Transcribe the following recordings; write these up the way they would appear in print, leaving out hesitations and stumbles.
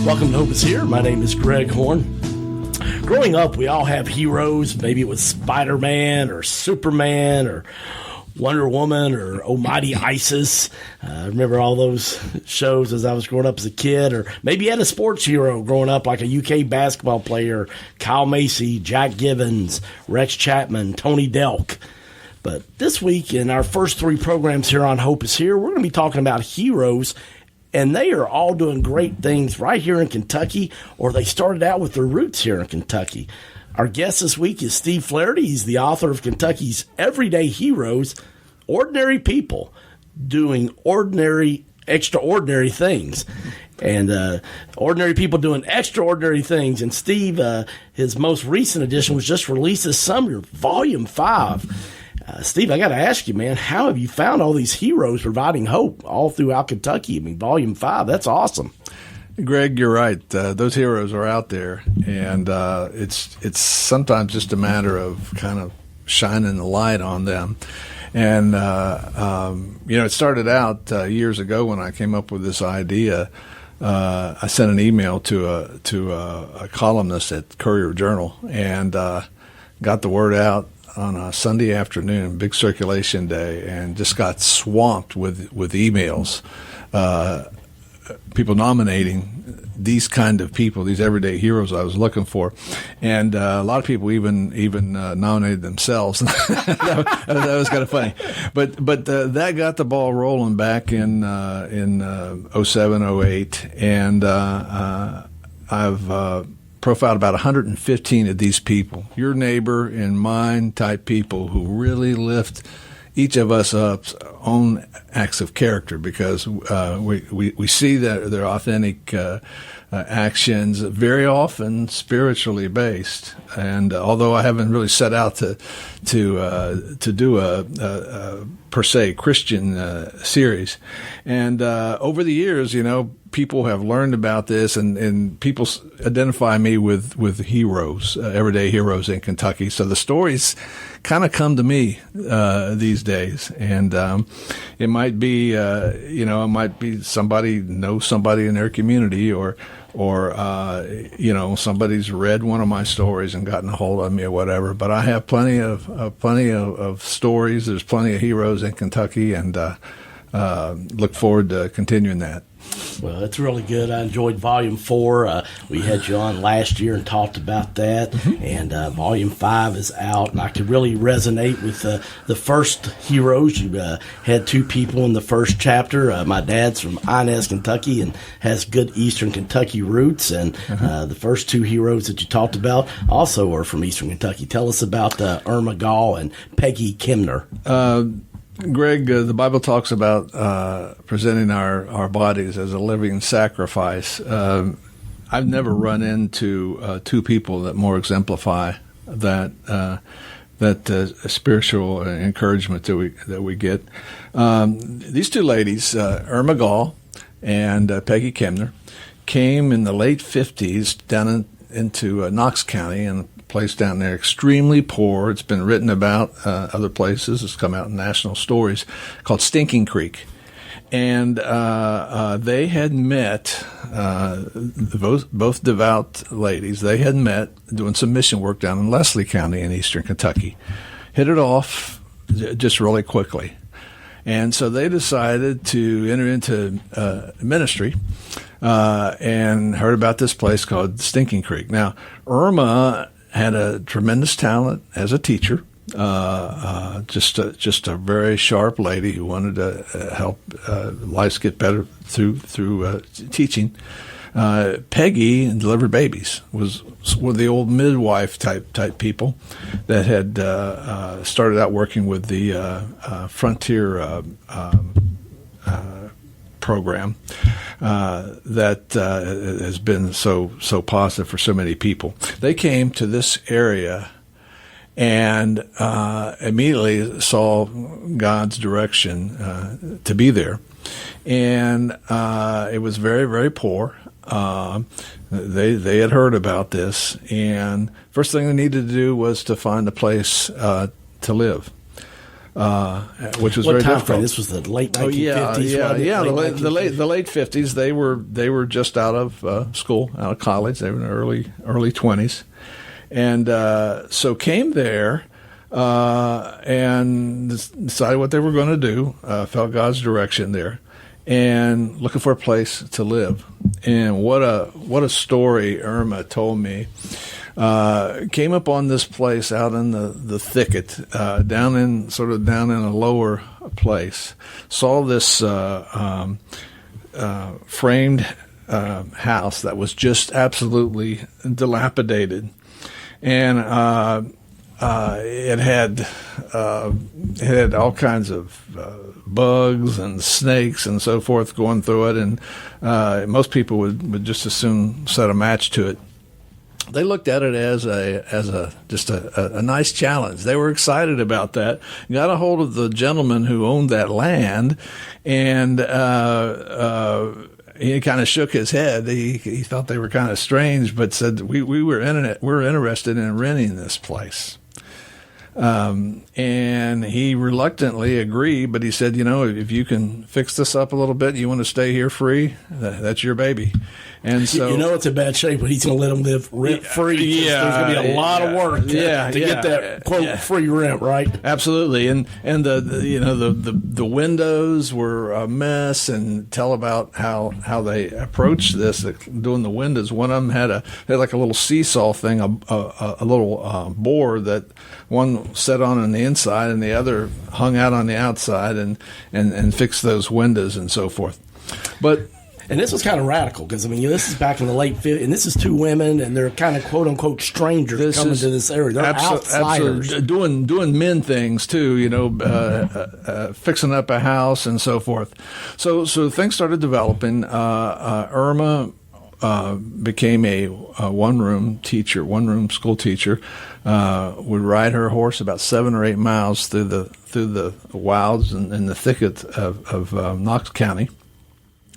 Welcome to Hope is Here. My name is Greg Horn. Growing up, we all have heroes. Maybe it was Spider-Man or Superman or Wonder Woman or Almighty Isis. I remember all those shows as I was growing up as a kid. Or maybe you had a sports hero growing up, like a UK basketball player, Kyle Macy, Jack Givens, Rex Chapman, Tony Delk. But this week, in our first three programs here on Hope is Here, we're going to be talking about heroes. And they are all doing great things right here in Kentucky, or they started out with their roots here in Kentucky. Our guest this week is Steve Flairty. He's the author of Kentucky's Everyday Heroes, Ordinary People Doing Ordinary, Extraordinary Things. And ordinary people doing extraordinary things. And Steve, his most recent edition was just released this summer, Volume 5. Steve, I got to ask you, man, how have you found all these heroes providing hope all throughout Kentucky? I mean, Volume 5, that's awesome. Greg, you're right. Those heroes are out there, and it's sometimes just a matter of kind of shining the light on them. And, it started out years ago when I came up with this idea. I sent an email to a columnist at Courier Journal and got the word out on a Sunday afternoon, big circulation day, and just got swamped with emails, people nominating these kind of people, these everyday heroes I was looking for, and a lot of people even nominated themselves. that was kind of funny, but that got the ball rolling back in 07, 08, and I've profiled about 115 of these people, your neighbor and mine type people who really lift each of us up's own acts of character, because we see that their authentic actions, very often spiritually based. And although I haven't really set out to do a per se Christian series, and over the years, people have learned about this, and people identify me with heroes, everyday heroes in Kentucky. So the stories kind of come to me these days, and it might be it might be somebody knows somebody in their community, or somebody's read one of my stories and gotten a hold of me or whatever. But I have plenty of stories. There's plenty of heroes in Kentucky, and look forward to continuing that. Well, it's really good. I enjoyed Volume 4. We had you on last year and talked about that. Mm-hmm. And Volume 5 is out. And I could really resonate with the first heroes. You had two people in the first chapter. My dad's from Inez, Kentucky, and has good Eastern Kentucky roots. And the first two heroes that you talked about also are from Eastern Kentucky. Tell us about Irma Gall and Peggy Kimner. Greg, the Bible talks about presenting our bodies as a living sacrifice. I've never run into two people that more exemplify that spiritual encouragement that we get. These two ladies, Irma Gall and Peggy Kimner, came in the late 50s down into Knox County, and place down there, extremely poor. It's been written about other places. It's come out in national stories, called Stinking Creek. And they had met, both devout ladies, they had met doing some mission work down in Leslie County in eastern Kentucky. Hit it off just really quickly. And so they decided to enter into ministry and heard about this place called Stinking Creek. Now, Irma had a tremendous talent as a teacher, just a very sharp lady who wanted to help lives get better through teaching. Peggy delivered babies, was one of the old midwife type people that had started out working with the Frontier program that has been so positive for so many people. They came to this area and immediately saw God's direction to be there. And it was very, very poor. They had heard about this, and first thing they needed to do was to find a place to live. which was what very time difficult. frame? This was the late 1950s. The late 50s. They were just out of school, out of college. They were in their early 20s, and so came there and decided what they were going to do. Felt God's direction there, and looking for a place to live. And what a story Irma told me. Came upon this place out in the thicket, down in a lower place. Saw this framed house that was just absolutely dilapidated, and it had all kinds of bugs and snakes and so forth going through it, and most people would just as soon set a match to it. They looked at it as a nice challenge. They were excited about that. Got a hold of the gentleman who owned that land, and he kind of shook his head. He thought they were kind of strange, but said we're interested in renting this place. And he reluctantly agreed, but he said, if you can fix this up a little bit, you want to stay here free, that's your baby. And so, it's in bad shape, but he's going to let them live rent free. Yeah, there's going to be a lot of work to get that quote free rent, right? Absolutely. And the windows were a mess, and tell about how they approached this, doing the windows. One of them had like a little seesaw thing, a little board that one set on the inside and the other hung out on the outside, and fixed those windows and so forth. And this was kind of radical because, this is back in the late 50s, and this is two women, and they're kind of quote-unquote strangers coming to this area. They're outsiders. Doing men things, too, fixing up a house and so forth. So things started developing. Irma became a one-room school teacher, would ride her horse about 7 or 8 miles through the wilds and the thicket of Knox County.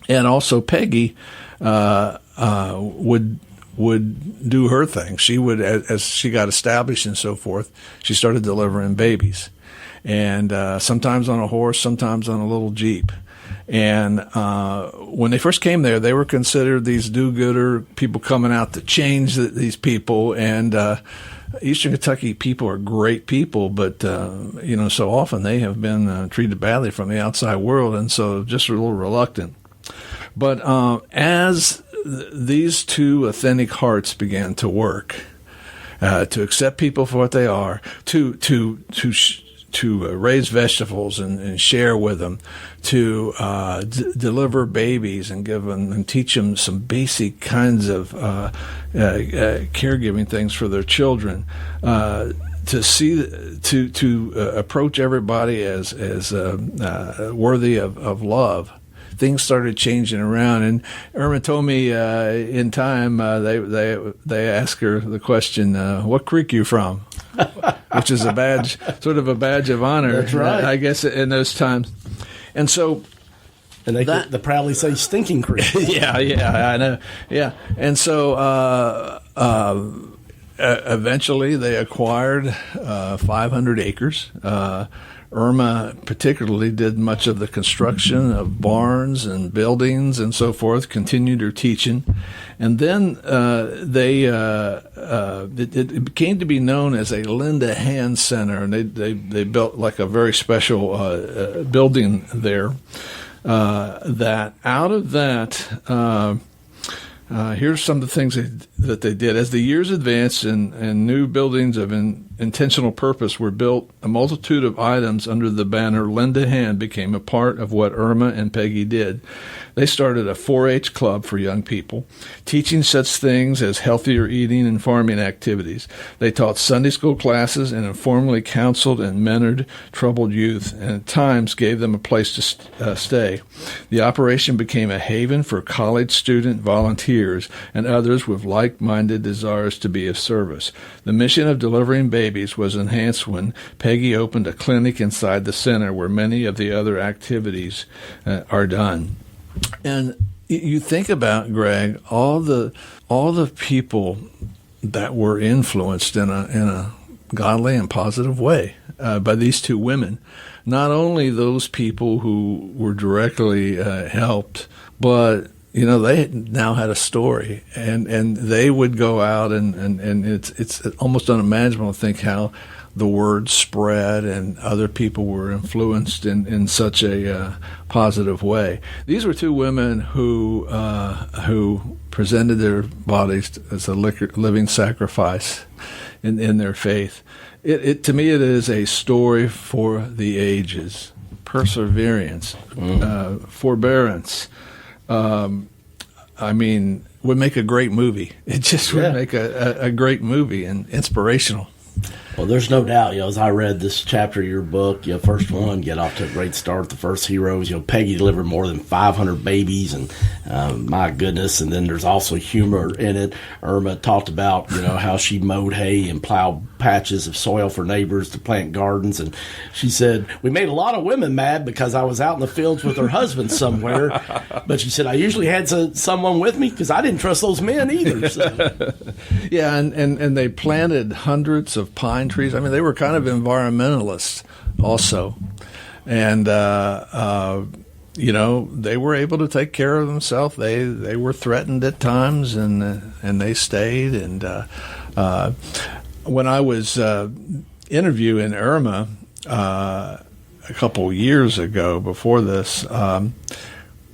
And also Peggy would do her thing. She would, as she got established and so forth, she started delivering babies, and sometimes on a horse, sometimes on a little Jeep. And when they first came there, they were considered these do-gooder people coming out to change these people. And Eastern Kentucky people are great people, but so often they have been treated badly from the outside world, and so just a little reluctant. But as these two authentic hearts began to work, to accept people for what they are, to raise vegetables and share with them, to deliver babies and give them and teach them some basic kinds of caregiving things for their children, to approach everybody as worthy of love. Things started changing around, and Irma told me in time they asked her the question, "What creek you from?" which is sort of a badge of honor. That's right. I guess in those times, and so. And they proudly say Stinking Creek. yeah, I know. Yeah, and so eventually they acquired 500 acres. Irma particularly did much of the construction of barns and buildings and so forth, continued her teaching. And then it came to be known as a Linda Hand Center, and they built like a very special building there. That out of that, here's some of the things that they did. As the years advanced and new buildings of intentional purpose were built, a multitude of items under the banner Lend a Hand became a part of what Irma and Peggy did. They started a 4-H club for young people, teaching such things as healthier eating and farming activities. They taught Sunday school classes and informally counseled and mentored troubled youth, and at times gave them a place to stay. The operation became a haven for college student volunteers and others with like-minded desires to be of service. The mission of delivering babies was enhanced when Peggy opened a clinic inside the center where many of the other activities are done. And you think about, Greg, all the people that were influenced in a godly and positive way by these two women. Not only those people who were directly helped, but they now had a story, and they would go out and it's almost unimaginable to think how the word spread and other people were influenced in such a positive way. These were two women who presented their bodies as a living sacrifice in their faith. To me, it is a story for the ages. Perseverance, forbearance. Would make a great movie. It just would make a great movie and inspirational. Well, there's no doubt, as I read this chapter of your book, first one, get off to a great start, the first heroes. Peggy delivered more than 500 babies, and my goodness. And then there's also humor in it. Irma talked about, how she mowed hay and plowed patches of soil for neighbors to plant gardens. And she said, we made a lot of women mad because I was out in the fields with her husband somewhere. But she said, I usually had someone with me because I didn't trust those men either. So. Yeah, and they planted hundreds of pine trees. They were kind of environmentalists also. And, they were able to take care of themselves. They were threatened at times, and they stayed. And when I was interviewing Irma a couple years ago before this,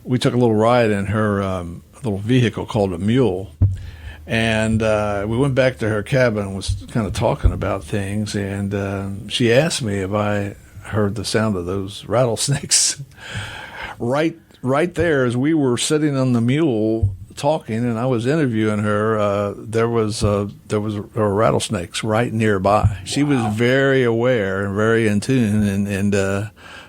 we took a little ride in her little vehicle called a mule. And we went back to her cabin and was kind of talking about things. And she asked me if I heard the sound of those rattlesnakes. Right there, as we were sitting on the mule talking, and I was interviewing her, there were rattlesnakes right nearby. She was very aware and very in tune, and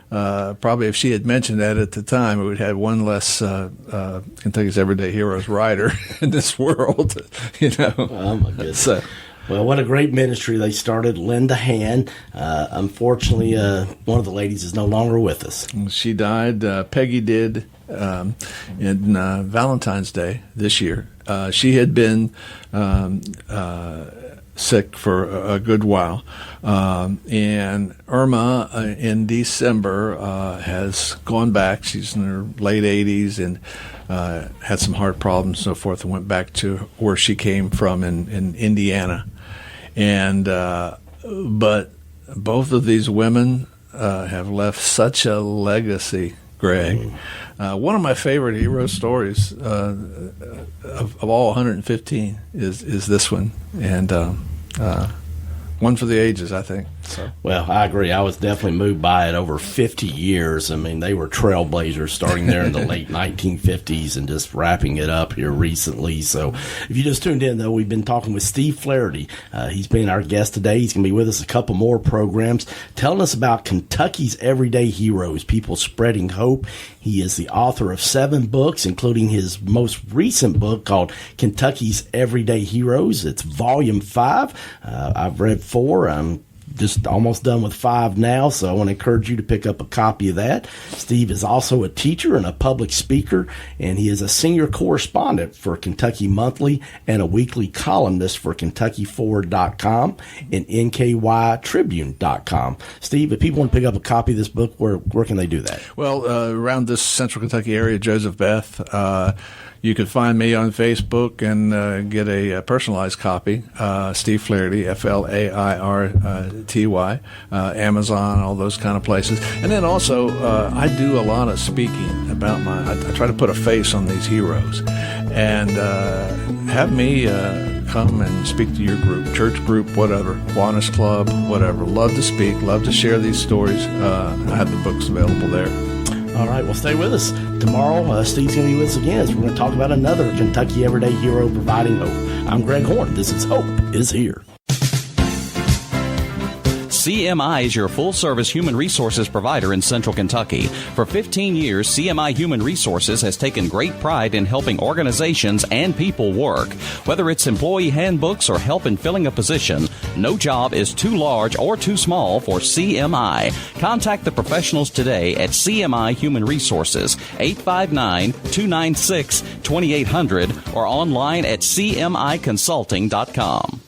probably if she had mentioned that at the time, it would have one less Kentucky's Everyday Heroes rider in this world. Oh my goodness. Well, what a great ministry they started. Lend a hand. Unfortunately, one of the ladies is no longer with us. She died. Peggy did in Valentine's Day this year. She had been sick for a good while. And Irma, in December, has gone back. She's in her late 80s and had some heart problems and so forth, and went back to where she came from in Indiana. And but both of these women have left such a legacy, Greg. One of my favorite hero stories of all 115 is this one, and one for the ages, I think. So. Well, I agree. I was definitely moved by it. Over 50 years. They were trailblazers starting there in the late 1950s and just wrapping it up here recently. So if you just tuned in, though, we've been talking with Steve Flairty. He's been our guest today. He's going to be with us a couple more programs, telling us about Kentucky's everyday heroes, people spreading hope. He is the author of 7 books, including his most recent book called Kentucky's Everyday Heroes. It's volume 5. I've read 4. I'm just almost done with 5 now, so I want to encourage you to pick up a copy of that. Steve is also a teacher and a public speaker, and he is a senior correspondent for Kentucky Monthly and a weekly columnist for KentuckyForward.com and NKYTribune.com. Steve, if people want to pick up a copy of this book, where can they do that? Well, around this central Kentucky area, Joseph Beth, you can find me on Facebook and get a personalized copy, Steve Flairty, Flairty, Amazon, all those kind of places. And then also, I do a lot of speaking about I try to put a face on these heroes. And have me come and speak to your group, church group, whatever, Kiwanis Club, whatever. Love to speak, love to share these stories. I have the books available there. All right, well, stay with us. Tomorrow, Steve's going to be with us again as we're going to talk about another Kentucky Everyday Hero providing hope. I'm Greg Horn. This is Hope is Here. CMI is your full-service human resources provider in Central Kentucky. For 15 years, CMI Human Resources has taken great pride in helping organizations and people work. Whether it's employee handbooks or help in filling a position, no job is too large or too small for CMI. Contact the professionals today at CMI Human Resources, 859-296-2800, or online at cmiconsulting.com.